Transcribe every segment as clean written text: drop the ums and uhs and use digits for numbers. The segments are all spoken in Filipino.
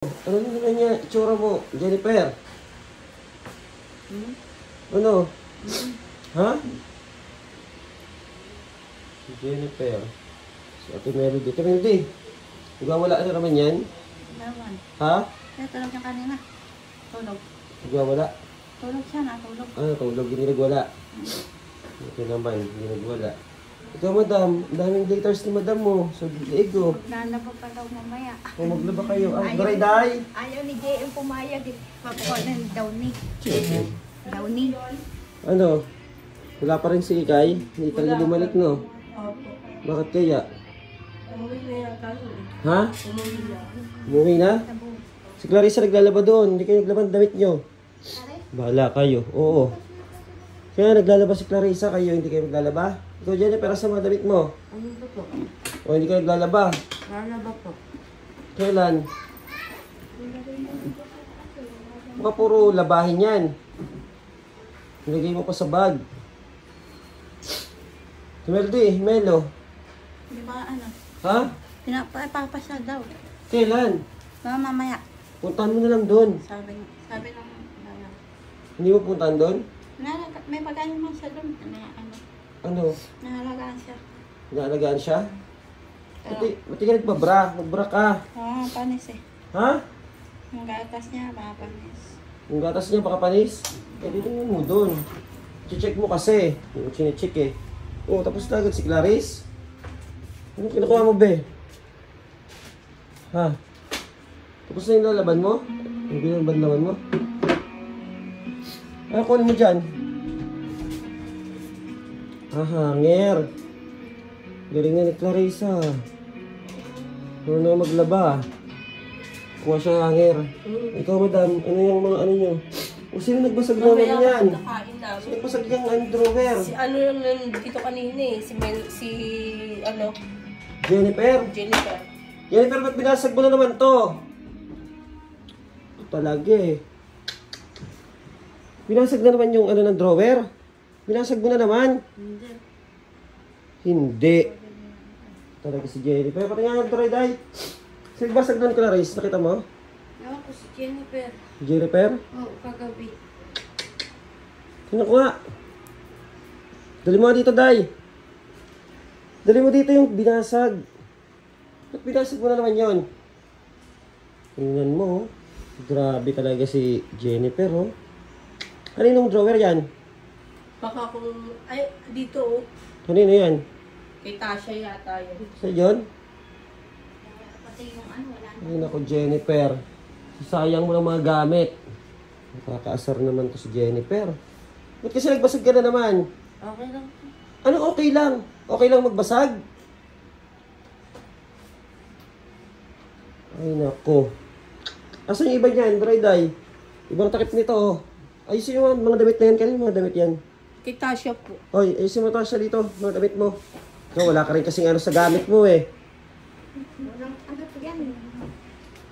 Ano naman niya, itsura mo, Jennifer? Ano? Ha? Si Jennifer. Si Ate Melody. Ate Melody, nagwawala na naman yan? Naman. Ha? Kaya tulog niya kanina. Tulog. Nagwawala? Tulog siya na, tulog. Ah, tulog, hindi nagwala. Ito naman, hindi nagwala. Ikaw, madam, ang daming glitters ni madam mo. So, liig oh. Maglalaba pa daw mamaya. O, maglaba kayo. Ah, daray-day. Ayaw ni JM pumayag. Papakuha na ni Downy. Downy. Ano? Wala pa rin si Ikay? Hindi talaga bumalik, no? Opo. Bakit kaya? Umuwi na yan kayo. Ha? Umuwi na. Umuwi na? Si Clarissa naglalaba doon. Hindi kayo naglaban damit nyo. Bahala kayo. Oo. Kaya naglalaba si Clarissa, kayo hindi kayo maglalaba? Ikaw, Jennifer, sa mga damit mo? Ano ba po? O hindi kayo naglalaba? Lalaba po. Kailan? Baka puro labahin yan. Nilagay mo pa sa bag. Melody, Melo. Di ba ano? Ha? Pinapapasya daw. Kailan? Mamaya. Puntahan mo na lang doon. Sabi ng ano. Hindi mo puntahan doon? May pagkain naman siya doon. Ano? Nahalagaan siya. Inaalagaan siya? Mati ka nagbabra. Magbra ka. Oo, panis eh. Ha? Yung gatas niya, baka panis. Yung gatas niya baka panis? Eh, dito mo doon. Check mo kasi. Yung chinecheck eh. Oo, tapos na agad si Clarice. Ano kinukuha mo, be? Ha? Tapos na yung lalaban mo? Yung binalaban mo? Ano kunin mo dyan? Ah, hanger. Galing na ni Clarissa. Ano na maglaba? Kuha siya hanger. Ikaw, madam, ano yung mga ano nyo? O sino nagbasag naman yan? Sino nagbasag yung drawer? Si ano yung dito kanina eh, Jennifer? Jennifer. Jennifer, ba't binasag mo na naman to? Ito talaga eh. Binasag na naman yung ano ng drawer? Binasag mo na naman? Hindi. Hindi. Talaga si Jennifer. Pati nga yung Day. Sino basag doon, Clarice? Nakita mo? Ewan ko si Jennifer. Jennifer? Oo, kagabi. Sino ko nga? Dali mo dito, Day. Dali mo dito yung binasag. Ba't binasag mo na naman yun? Tingnan mo, oh. Grabe talaga si Jennifer, oh. Kaninong drawer yan? Baka kung, ay, dito oh. Kanino yan? Kay Tasha yata yun. Sa yun? Pati yung ano, wala na. Ay, naku, Jennifer. Sayang mo ng mga gamit. Nakakaasar naman to si Jennifer. Ba't kasi nagbasag ka na naman? Okay lang. Ano okay lang? Okay lang magbasag? Ay, naku. Asan yung iba niyan, Day? Ibang takip nito, oh. Ayusin yung mga damit na yan. Kanina yung mga damit yan. Kay Tasha po. Hoy, ayusin mo Tasha dito. Mga damit mo. So, wala ka rin kasing ano sa gamit mo, eh. Walang ano po yan.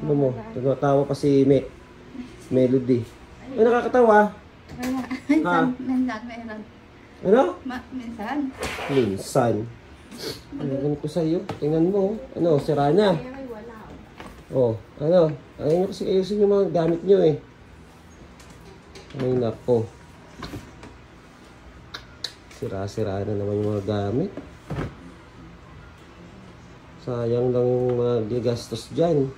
Ano mo? Tumatawa pa si Melody. Ay, nakakatawa. Wala. Ha? Minsan meron. Ano? Minsan. Minsan. Ano ko sa'yo? Tingnan mo. Ano, sira na. Ay, wala. Oh, ano? Ayaw nyo kasi ayusin yung mga gamit nyo, eh. Ay, nako. Sira-sira na naman yung mga gamit. Sayang lang yung mga gigastos dyan.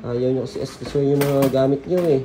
Ayaw nyo kasi askasuhin yung mga gamit nyo, eh.